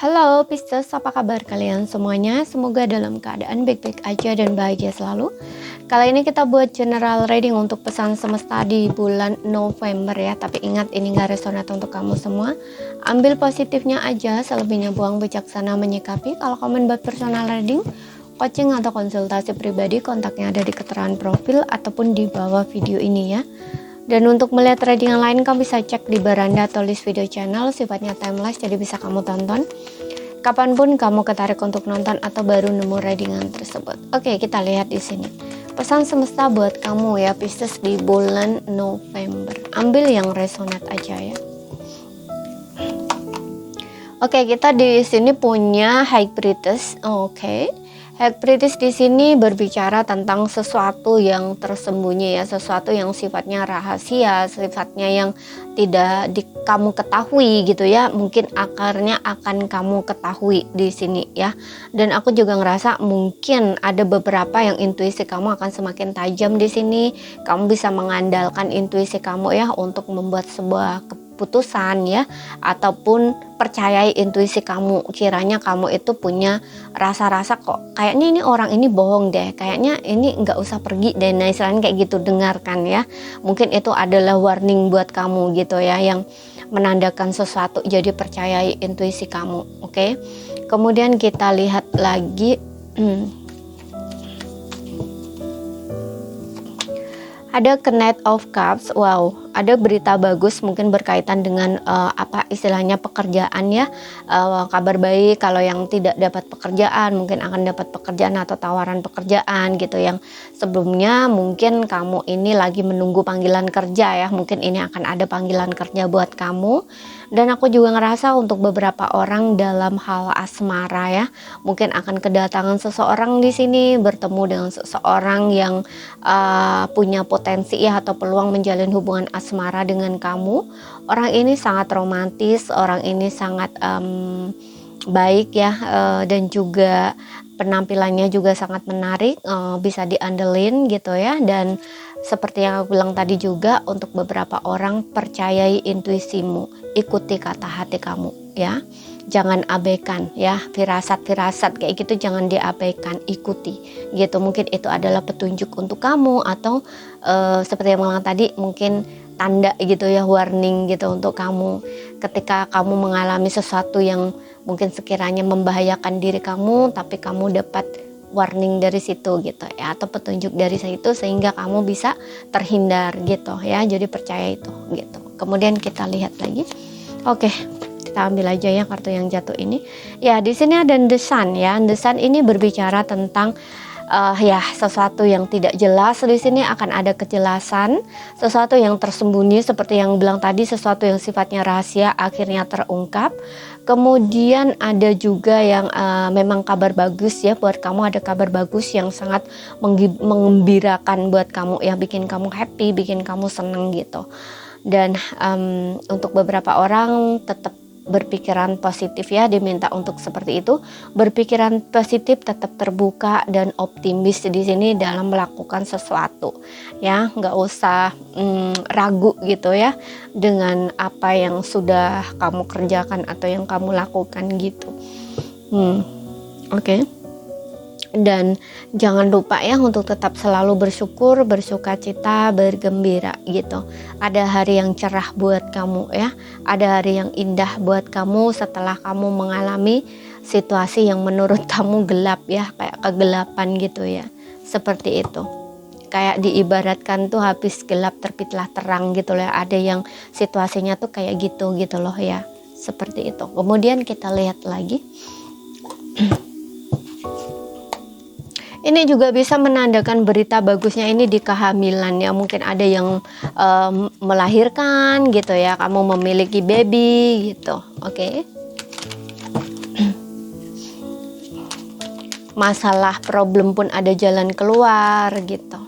Halo Pisces, apa kabar kalian semuanya? Semoga dalam keadaan baik-baik aja dan bahagia selalu. Kali ini kita buat general reading untuk pesan semesta di bulan November ya. Tapi ingat, ini gak resonate untuk kamu semua. Ambil positifnya aja, selebihnya buang bijaksana menyikapi. Kalau komen buat personal reading, coaching atau konsultasi pribadi, kontaknya ada di keterangan profil ataupun di bawah video ini ya. Dan untuk melihat reading yang lain, kamu bisa cek di beranda atau list video channel, sifatnya timeless, jadi bisa kamu tonton kapanpun kamu ketarik untuk nonton atau baru nemu readingan tersebut. Oke, kita lihat di sini. Pesan semesta buat kamu ya Pisces di bulan November. Ambil yang resonate aja ya. Oke, kita di sini punya High Priestess. Oke. High Priestess di sini berbicara tentang sesuatu yang tersembunyi ya, sesuatu yang sifatnya rahasia, sifatnya yang tidak kamu ketahui gitu ya. Mungkin akarnya akan kamu ketahui di sini ya. Dan aku juga ngerasa mungkin ada beberapa yang intuisi kamu akan semakin tajam di sini. Kamu bisa mengandalkan intuisi kamu ya untuk membuat sebuah keputusan ya, ataupun percayai intuisi kamu. Kiranya kamu itu punya rasa-rasa kok kayaknya ini orang ini bohong deh, kayaknya ini nggak usah pergi deh, nah istilahnya kayak gitu. Dengarkan ya, mungkin itu adalah warning buat kamu gitu ya, yang menandakan sesuatu. Jadi percayai intuisi kamu. Oke. Kemudian kita lihat lagi ada Knight of Cups. Wow, ada berita bagus mungkin berkaitan dengan apa istilahnya pekerjaan ya. Kabar baik kalau yang tidak dapat pekerjaan mungkin akan dapat pekerjaan atau tawaran pekerjaan gitu, yang sebelumnya mungkin kamu ini lagi menunggu panggilan kerja ya. Mungkin ini akan ada panggilan kerja buat kamu. Dan aku juga ngerasa untuk beberapa orang dalam hal asmara ya, mungkin akan kedatangan seseorang di sini, bertemu dengan seseorang yang punya potensi ya atau peluang menjalin hubungan asmara dengan kamu. Orang ini sangat romantis, orang ini sangat baik ya, dan juga penampilannya juga sangat menarik, bisa diandelin gitu ya. Dan seperti yang aku bilang tadi juga, untuk beberapa orang percayai intuisimu, ikuti kata hati kamu ya, jangan abaikan ya, firasat-firasat kayak gitu jangan diabaikan, ikuti gitu. Mungkin itu adalah petunjuk untuk kamu, atau seperti yang bilang tadi, mungkin tanda gitu ya, warning gitu untuk kamu ketika kamu mengalami sesuatu yang mungkin sekiranya membahayakan diri kamu, tapi kamu dapat warning dari situ gitu ya, atau petunjuk dari situ sehingga kamu bisa terhindar gitu ya. Jadi percaya itu gitu. Kemudian kita lihat lagi. Oke, kita ambil aja ya kartu yang jatuh ini. Ya, di sini ada The Sun ya. The Sun ini berbicara tentang ya sesuatu yang tidak jelas. Di sini akan ada kejelasan, sesuatu yang tersembunyi seperti yang bilang tadi, sesuatu yang sifatnya rahasia akhirnya terungkap. Kemudian ada juga yang memang kabar bagus ya buat kamu, ada kabar bagus yang sangat menggembirakan buat kamu ya, bikin kamu happy, bikin kamu seneng gitu. Dan untuk beberapa orang tetap berpikiran positif ya, diminta untuk seperti itu, berpikiran positif, tetap terbuka dan optimis di sini dalam melakukan sesuatu ya, nggak usah ragu gitu ya dengan apa yang sudah kamu kerjakan atau yang kamu lakukan gitu. Oke. Dan jangan lupa ya untuk tetap selalu bersyukur, bersuka cita, bergembira gitu. Ada hari yang cerah buat kamu ya, ada hari yang indah buat kamu setelah kamu mengalami situasi yang menurut kamu gelap ya, kayak kegelapan gitu ya, seperti itu. Kayak diibaratkan tuh habis gelap terbitlah terang gitu loh. Ada yang situasinya tuh kayak gitu loh ya, seperti itu. Kemudian kita lihat lagi. Ini juga bisa menandakan berita bagusnya ini di kehamilan ya. Mungkin ada yang melahirkan gitu ya, kamu memiliki baby gitu. Oke. Masalah problem pun ada jalan keluar gitu.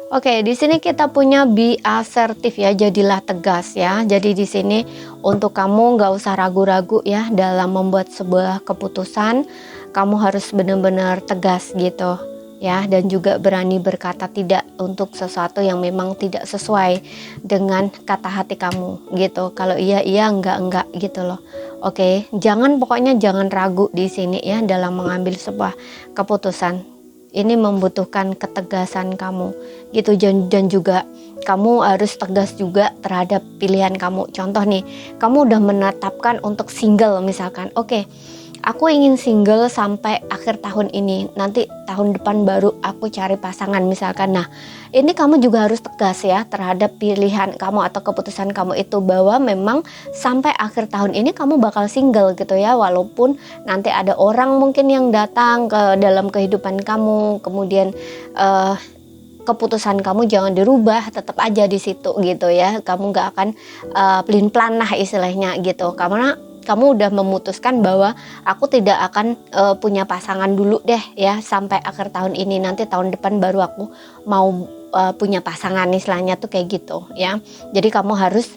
Oke, di sini kita punya be assertive ya, jadilah tegas ya. Jadi di sini untuk kamu nggak usah ragu-ragu ya dalam membuat sebuah keputusan, kamu harus benar-benar tegas gitu. ya, dan juga berani berkata tidak untuk sesuatu yang memang tidak sesuai dengan kata hati kamu gitu. Kalau iya iya, enggak gitu loh. Oke, pokoknya jangan ragu di sini ya dalam mengambil sebuah keputusan. Ini membutuhkan ketegasan kamu gitu, dan juga kamu harus tegas juga terhadap pilihan kamu. Contoh nih, kamu udah menetapkan untuk single misalkan. Oke, aku ingin single sampai akhir tahun ini, nanti tahun depan baru aku cari pasangan misalkan. Nah, ini kamu juga harus tegas ya terhadap pilihan kamu atau keputusan kamu itu, bahwa memang sampai akhir tahun ini kamu bakal single gitu ya. Walaupun nanti ada orang mungkin yang datang ke dalam kehidupan kamu, kemudian keputusan kamu jangan dirubah, tetap aja di situ gitu ya. Kamu gak akan pelin-pelan lah istilahnya gitu, karena kamu udah memutuskan bahwa aku tidak akan punya pasangan dulu deh ya sampai akhir tahun ini, nanti tahun depan baru aku mau punya pasangan, istilahnya tuh kayak gitu ya. Jadi kamu harus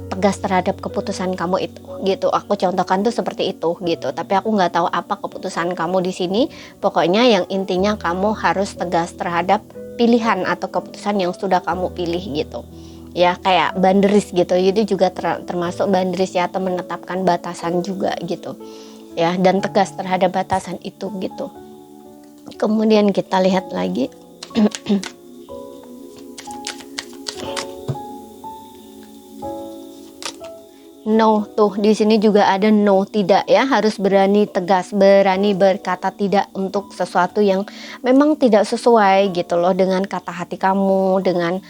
tegas terhadap keputusan kamu itu gitu. Aku contohkan tuh seperti itu gitu, tapi aku nggak tahu apa keputusan kamu di sini. Pokoknya yang intinya kamu harus tegas terhadap pilihan atau keputusan yang sudah kamu pilih gitu ya, kayak boundaries gitu. Jadi juga termasuk boundaries ya, atau menetapkan batasan juga gitu ya, dan tegas terhadap batasan itu gitu. Kemudian kita lihat lagi no, tuh di sini juga ada no, tidak ya, harus berani tegas, berani berkata tidak untuk sesuatu yang memang tidak sesuai gitu loh dengan kata hati kamu, dengan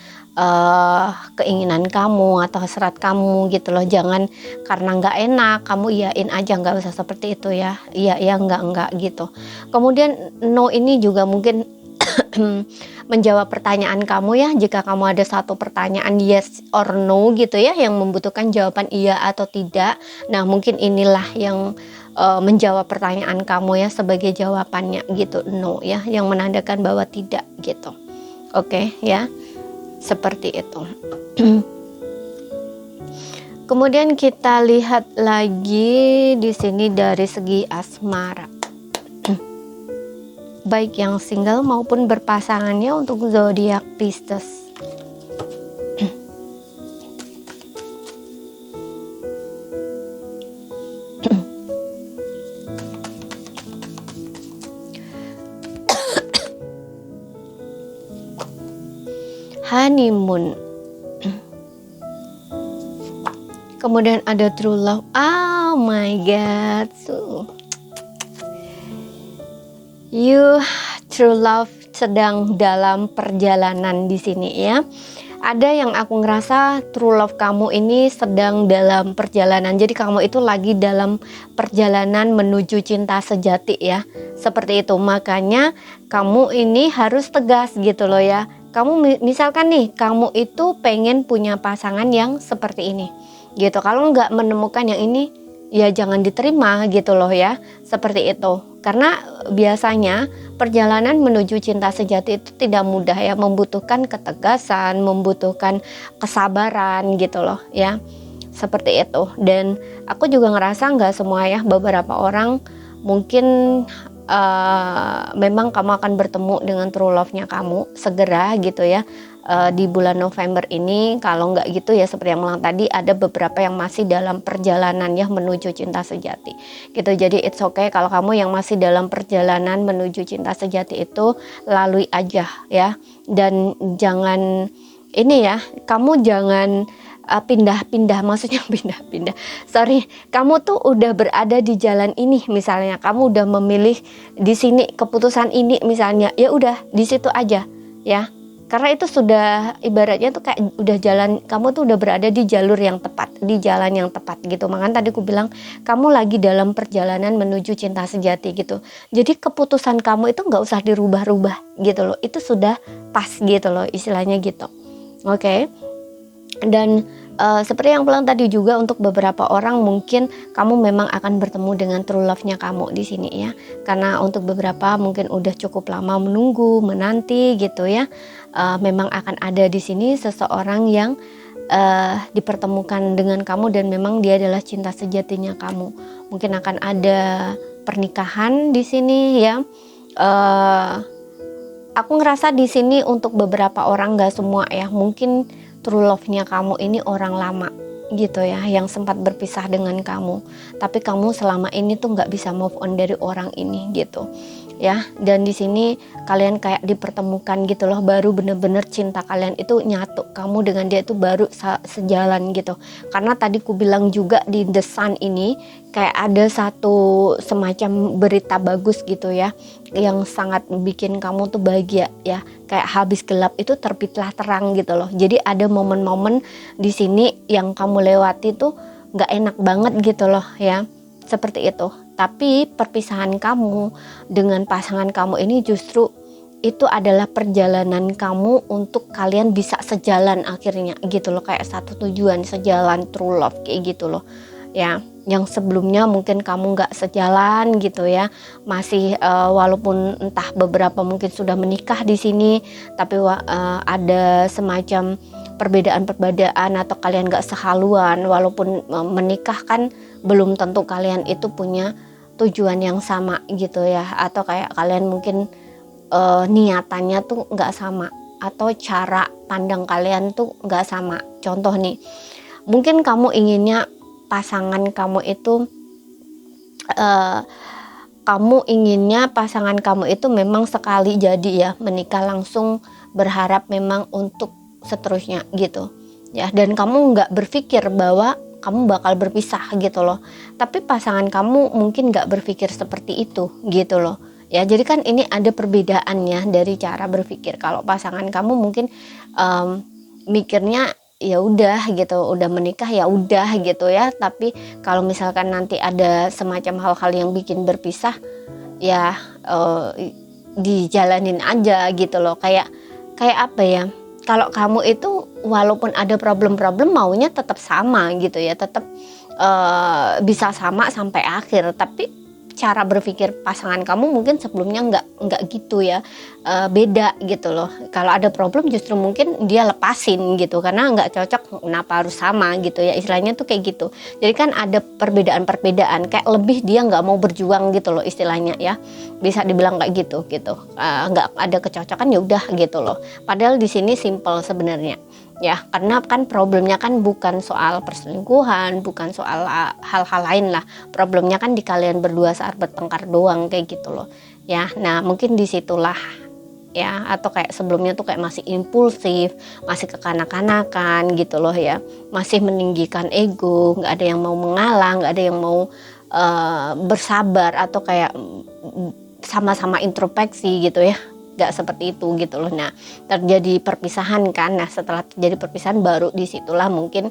keinginan kamu atau hasrat kamu gitu loh. Jangan karena nggak enak kamu iyain aja, nggak usah seperti itu ya. Iya ya, enggak gitu. Kemudian no ini juga mungkin menjawab pertanyaan kamu ya. Jika kamu ada satu pertanyaan yes or no gitu ya, yang membutuhkan jawaban iya atau tidak, nah mungkin inilah yang menjawab pertanyaan kamu ya, sebagai jawabannya gitu, no ya, yang menandakan bahwa tidak gitu. Oke ya, seperti itu. Kemudian kita lihat lagi di sini dari segi asmara, baik yang single maupun berpasangannya untuk zodiak Pisces. Honeymoon. Kemudian ada true love. Oh my god. So you true love sedang dalam perjalanan di sini ya. Ada yang aku ngerasa true love kamu ini sedang dalam perjalanan. Jadi kamu itu lagi dalam perjalanan menuju cinta sejati ya. Seperti itu. Makanya kamu ini harus tegas gitu loh ya. Kamu misalkan nih, kamu itu pengen punya pasangan yang seperti ini gitu. Kalau nggak menemukan yang ini, ya jangan diterima gitu loh ya, seperti itu. Karena biasanya perjalanan menuju cinta sejati itu tidak mudah ya, membutuhkan ketegasan, membutuhkan kesabaran gitu loh ya, seperti itu. Dan aku juga ngerasa nggak semua ya, beberapa orang mungkin memang kamu akan bertemu dengan true love-nya kamu segera gitu ya, di bulan November ini. Kalau nggak gitu ya, seperti yang bilang tadi, ada beberapa yang masih dalam perjalanan ya menuju cinta sejati gitu. Jadi it's okay kalau kamu yang masih dalam perjalanan menuju cinta sejati itu, lalui aja ya. Dan jangan ini ya, kamu jangan pindah-pindah, maksudnya pindah-pindah. Sorry, kamu tuh udah berada di jalan ini misalnya, kamu udah memilih di sini keputusan ini misalnya, ya udah di situ aja ya. Karena itu sudah ibaratnya tuh kayak udah jalan, kamu tuh udah berada di jalur yang tepat, di jalan yang tepat gitu. Makanya tadi aku bilang kamu lagi dalam perjalanan menuju cinta sejati gitu. Jadi keputusan kamu itu nggak usah dirubah-rubah gitu loh. Itu sudah pas gitu loh istilahnya gitu. Oke. Dan seperti yang bilang tadi juga, untuk beberapa orang mungkin kamu memang akan bertemu dengan true love-nya kamu di sini ya. Karena untuk beberapa mungkin udah cukup lama menunggu, menanti gitu ya. Memang akan ada di sini seseorang yang dipertemukan dengan kamu, dan memang dia adalah cinta sejatinya kamu. Mungkin akan ada pernikahan di sini ya. aku ngerasa di sini untuk beberapa orang, nggak semua ya, mungkin true love-nya kamu ini orang lama gitu ya, yang sempat berpisah dengan kamu, tapi kamu selama ini tuh nggak bisa move on dari orang ini gitu ya. Dan di sini kalian kayak dipertemukan gitu loh, baru bener-bener cinta kalian itu nyatu, kamu dengan dia itu baru sejalan gitu. Karena tadi ku bilang juga di The Sun ini kayak ada satu semacam berita bagus gitu ya, yang sangat bikin kamu tuh bahagia ya, kayak habis gelap itu terbitlah terang gitu loh. Jadi ada momen-momen di sini yang kamu lewati tuh nggak enak banget gitu loh ya, seperti itu. Tapi perpisahan kamu dengan pasangan kamu ini justru itu adalah perjalanan kamu untuk kalian bisa sejalan akhirnya gitu loh, kayak satu tujuan, sejalan, true love kayak gitu loh ya. Yang sebelumnya mungkin kamu nggak sejalan gitu ya, masih walaupun entah beberapa mungkin sudah menikah di sini, tapi ada semacam perbedaan atau kalian gak sehaluan. Walaupun menikah kan belum tentu kalian itu punya tujuan yang sama gitu ya, atau kayak kalian mungkin niatannya tuh gak sama, atau cara pandang kalian tuh gak sama. Contoh nih, mungkin kamu inginnya pasangan kamu itu memang sekali jadi ya menikah langsung, berharap memang untuk seterusnya gitu ya, dan kamu nggak berpikir bahwa kamu bakal berpisah gitu loh. Tapi pasangan kamu mungkin nggak berpikir seperti itu gitu loh ya. Jadi kan ini ada perbedaannya dari cara berpikir. Kalau pasangan kamu mungkin mikirnya ya udah gitu, udah menikah ya udah gitu ya. Tapi kalau misalkan nanti ada semacam hal-hal yang bikin berpisah ya dijalanin aja gitu loh. Kayak apa ya, kalau kamu itu walaupun ada problem-problem maunya tetap sama gitu ya, tetap bisa sama sampai akhir. Tapi cara berpikir pasangan kamu mungkin sebelumnya nggak gitu ya, beda gitu loh. Kalau ada problem justru mungkin dia lepasin gitu, karena nggak cocok, kenapa harus sama gitu ya, istilahnya tuh kayak gitu. Jadi kan ada perbedaan, kayak lebih dia nggak mau berjuang gitu loh istilahnya ya, bisa dibilang kayak gitu nggak ada kecocokan ya udah gitu loh. Padahal di sini simple sebenarnya ya, karena kan problemnya kan bukan soal perselingkuhan, bukan soal hal-hal lain lah. Problemnya kan di kalian berdua saat bertengkar doang kayak gitu loh ya. Nah mungkin disitulah ya, atau kayak sebelumnya tuh kayak masih impulsif, masih kekanak-kanakan gitu loh ya, masih meninggikan ego, nggak ada yang mau mengalah, nggak ada yang mau bersabar, atau kayak sama-sama introspeksi gitu ya, nggak seperti itu gitu loh. Nah terjadi perpisahan kan, nah setelah terjadi perpisahan baru disitulah mungkin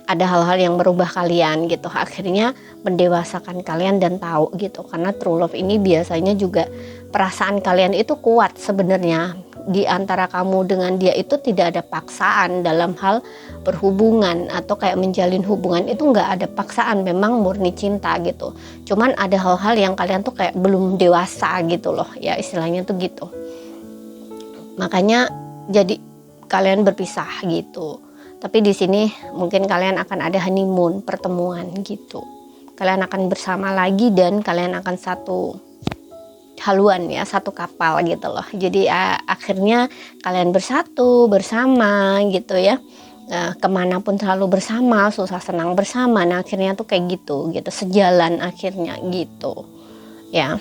ada hal-hal yang merubah kalian gitu, akhirnya mendewasakan kalian dan tahu gitu. Karena true love ini biasanya juga perasaan kalian itu kuat sebenarnya. Di antara kamu dengan dia itu tidak ada paksaan dalam hal berhubungan, atau kayak menjalin hubungan itu nggak ada paksaan, memang murni cinta gitu. Cuman ada hal-hal yang kalian tuh kayak belum dewasa gitu loh ya, istilahnya tuh gitu. Makanya jadi kalian berpisah gitu. Tapi di sini mungkin kalian akan ada honeymoon, pertemuan gitu. Kalian akan bersama lagi dan kalian akan satu haluan ya, satu kapal gitu loh. Jadi akhirnya kalian bersatu bersama gitu ya. Kemanapun selalu bersama, susah senang bersama. Nah akhirnya tuh kayak gitu sejalan akhirnya gitu ya.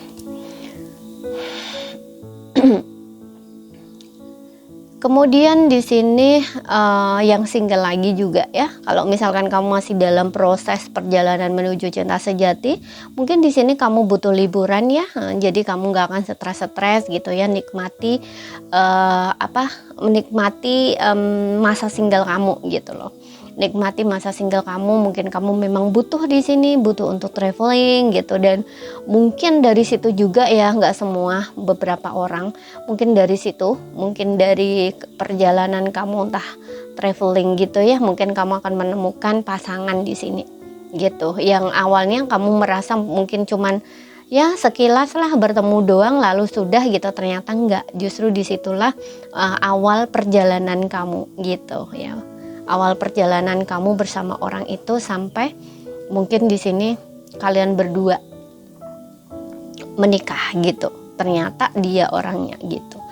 Kemudian di sini yang single lagi juga ya. Kalau misalkan kamu masih dalam proses perjalanan menuju cinta sejati, mungkin di sini kamu butuh liburan ya. Jadi kamu nggak akan stres gitu ya, nikmati menikmati masa single kamu gitu loh. Nikmati masa single kamu, mungkin kamu memang butuh di sini, butuh untuk traveling gitu. Dan mungkin dari situ juga ya, nggak semua, beberapa orang mungkin dari situ, mungkin dari perjalanan kamu entah traveling gitu ya, mungkin kamu akan menemukan pasangan di sini gitu. Yang awalnya kamu merasa mungkin cuman ya sekilas lah bertemu doang lalu sudah gitu, ternyata enggak. Justru disitulah awal perjalanan kamu gitu ya. Awal perjalanan kamu bersama orang itu sampai mungkin di sini kalian berdua menikah gitu. Ternyata dia orangnya gitu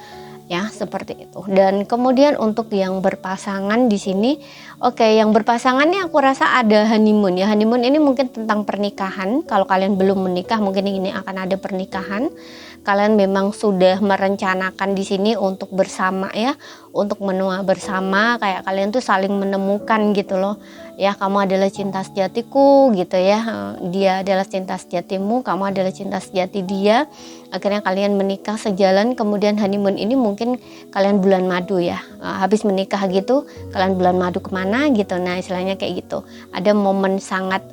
ya, seperti itu. Dan kemudian untuk yang berpasangan di sini, oke, yang berpasangan nih aku rasa ada honeymoon ya. Honeymoon ini mungkin tentang pernikahan. Kalau kalian belum menikah, mungkin ini akan ada pernikahan. Kalian memang sudah merencanakan di sini untuk bersama ya, untuk menua bersama, kayak kalian tuh saling menemukan gitu loh. Ya, kamu adalah cinta sejatiku gitu ya. Dia adalah cinta sejatimu, kamu adalah cinta sejati dia. Akhirnya kalian menikah sejalan, kemudian honeymoon ini mungkin kalian bulan madu ya. Habis menikah gitu, kalian bulan madu kemana gitu. Nah, istilahnya kayak gitu. Ada momen sangat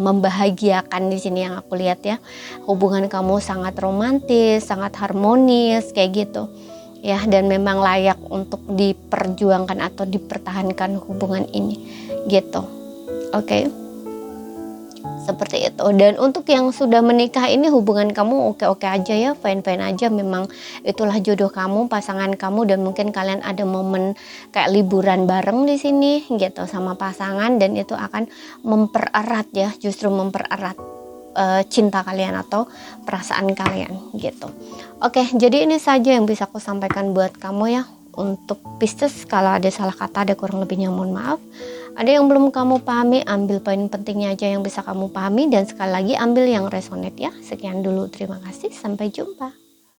membahagiakan di sini yang aku lihat ya. Hubungan kamu sangat romantis, sangat harmonis kayak gitu. Ya, dan memang layak untuk diperjuangkan atau dipertahankan hubungan ini gitu. Oke. Seperti itu. Dan untuk yang sudah menikah ini hubungan kamu oke-oke aja ya, fine-fine aja. Memang itulah jodoh kamu, pasangan kamu, dan mungkin kalian ada momen kayak liburan bareng di sini gitu sama pasangan, dan itu akan mempererat ya, justru mempererat cinta kalian atau perasaan kalian gitu. Oke, jadi ini saja yang bisa aku sampaikan buat kamu ya. Untuk Pisces, kalau ada salah kata, ada kurang lebihnya mohon maaf. Ada yang belum kamu pahami, ambil poin pentingnya aja yang bisa kamu pahami, dan sekali lagi ambil yang resonate ya. Sekian dulu, terima kasih, sampai jumpa.